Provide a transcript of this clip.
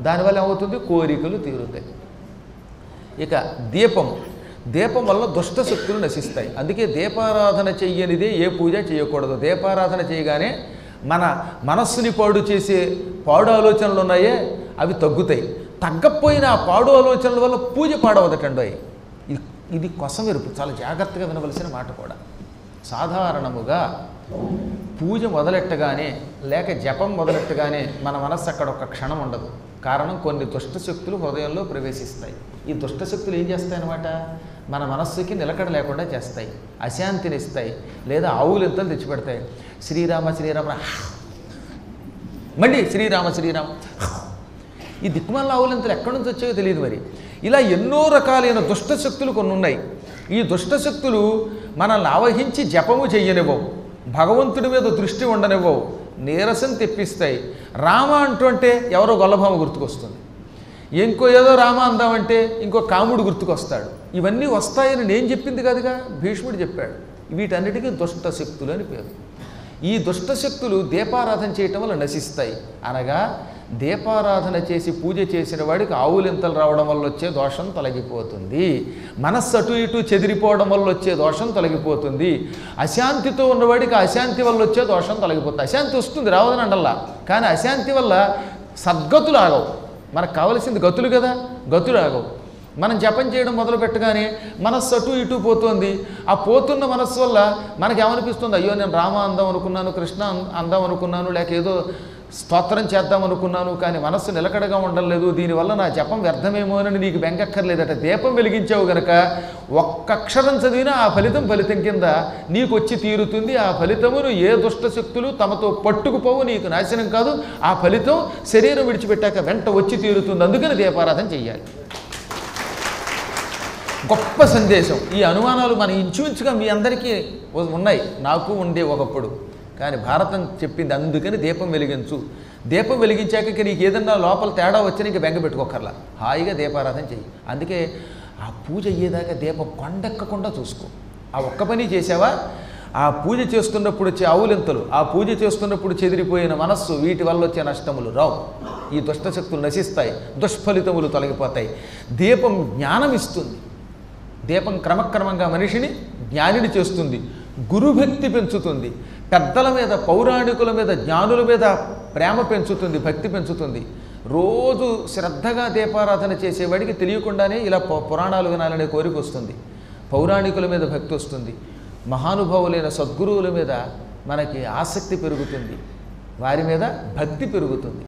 దానివల్ల ఏమవుతుంది? కోరికలు తీరుతాయి. ఇక దీపం వల్ల దుష్ట శక్తులు నశిస్తాయి. అందుకే దీపారాధన చెయ్యనిదే ఏ పూజ చేయకూడదు. దీపారాధన చేయగానే మన మనస్సుని పాడు చేసే పాడు ఆలోచనలు ఉన్నాయే అవి తగ్గుతాయి. తగ్గకపోయిన ఆ పాడు ఆలోచనల వల్ల పూజ పాడవదటండి. ఇది కొసమెరుపు, చాలా జాగ్రత్తగా వినవలసిన మాట కూడా. సాధారణముగా పూజ మొదలెట్టగానే లేక జపం మొదలెట్టగానే మన మనస్సు అక్కడ ఒక క్షణం ఉండదు. కారణం, కొన్ని దుష్టశక్తులు హృదయంలో ప్రవేశిస్తాయి. ఈ దుష్టశక్తులు ఏం చేస్తాయన్నమాట? మన మనస్సుకి నిలకడ లేకుండా చేస్తాయి, అశాంతిని ఇస్తాయి, లేదా ఆవులింతలు తెచ్చిపెడతాయి. శ్రీరామ శ్రీరామ, మళ్ళీ శ్రీరామ శ్రీరామ. ఈ దిక్కుమాల ఆవులింతలు ఎక్కడి నుంచి వచ్చాయో తెలియదు. మరి ఇలా ఎన్నో రకాలైన దుష్టశక్తులు కొన్ని ఉన్నాయి. ఈ దుష్టశక్తులు మనల్ని ఆవహించి జపము చెయ్యనివ్వవు, భగవంతుడి మీద దృష్టి ఉండనివ్వవు, నీరసం తెప్పిస్తాయి. రామ అంటుంటే ఎవరో గొల్లభామ గుర్తుకొస్తుంది, ఇంకో ఏదో రామ అందామంటే ఇంకో కాముడు గుర్తుకొస్తాడు. ఇవన్నీ వస్తాయని నేను చెప్పింది కాదుగా, భీష్ముడు చెప్పాడు. వీటన్నిటికీ దుష్టశక్తులు అని పేరు. ఈ దుష్టశక్తులు దీపారాధన చేయటం వల్ల నశిస్తాయి. అనగా దీపారాధన చేసి పూజ చేసిన వాడికి ఆవులింతలు రావడం వల్ల వచ్చే దోషం తొలగిపోతుంది. మనస్సు అటు ఇటు చెదిరిపోవడం వల్ల వచ్చే దోషం తొలగిపోతుంది. అశాంతితో ఉన్నవాడికి అశాంతి వల్ల వచ్చే దోషం తొలగిపోతుంది. అశాంతి వస్తుంది, రావదని అండల్లా, కానీ అశాంతి వల్ల సద్గతులు ఆగవు. మనకు కావలసింది గతులు కదా, గతులు ఆగవు. మనం జపం చేయడం మొదలు పెట్టగానే మనస్సు అటు ఇటు పోతుంది. ఆ పోతున్న మనస్సు వల్ల మనకేమనిపిస్తుంది? అయ్యో, నేను రామ అందాం అనుకున్నాను, కృష్ణ అందాం అనుకున్నాను, లేక ఏదో స్తోత్రం చేద్దాం అనుకున్నాను, కానీ మనస్సు నిలకడగా ఉండలేదు. దీనివల్ల నా జపం వ్యర్థమేమో అని నీకు బెంగక్కర్లేదట. దీపం వెలిగించావు గనక ఒక్క అక్షరం చదివినా ఆ ఫలితం కింద నీకు వచ్చి తీరుతుంది. ఆ ఫలితమును ఏ దుష్టశక్తులు తమతో పట్టుకుపోవు, నీకు నాశనం కాదు. ఆ ఫలితం శరీరం విడిచిపెట్టాక వెంట వచ్చి తీరుతుంది. అందుకని దీపారాధన చెయ్యాలి. గొప్ప సందేశం. ఈ అనుమానాలు మన ఇంచుమించుగా మీ అందరికీ ఉన్నాయి, నాకు ఉండే ఒకప్పుడు. కానీ భారతం చెప్పింది అందుకని దీపం వెలిగించు. దీపం వెలిగించాక నీకు ఏదన్నా లోపల తేడా వచ్చి నీకు బెంగ పెట్టుకోకర్లా, హాయిగా దీపారాధన చెయ్యి. అందుకే ఆ పూజ అయ్యేదాకా దీపం కొండెక్కకుండా చూసుకో. ఆ ఒక్క పని చేసావా, ఆ పూజ చేస్తున్నప్పుడు వచ్చే ఆవులింతలు, ఆ పూజ చేస్తున్నప్పుడు చెదిరిపోయిన మనస్సు, వీటి వల్ల వచ్చే నష్టములు రావు. ఈ దుష్టశక్తులు నశిస్తాయి, దుష్ఫలితములు తొలగిపోతాయి. దీపం జ్ఞానం ఇస్తుంది. దీపం క్రమక్రమంగా మనిషిని జ్ఞానిని చేస్తుంది, గురుభక్తి పెంచుతుంది, పెద్దల మీద, పౌరాణికుల మీద, జ్ఞానుల మీద ప్రేమ పెంచుతుంది, భక్తి పెంచుతుంది. రోజు శ్రద్ధగా దీపారాధన చేసేవాడికి తెలియకుండానే ఇలా పురాణాలు వినాలనే కోరిక వస్తుంది, పౌరాణికుల మీద భక్తి వస్తుంది, మహానుభావులైన సద్గురువుల మీద మనకి ఆసక్తి పెరుగుతుంది, వారి మీద భక్తి పెరుగుతుంది.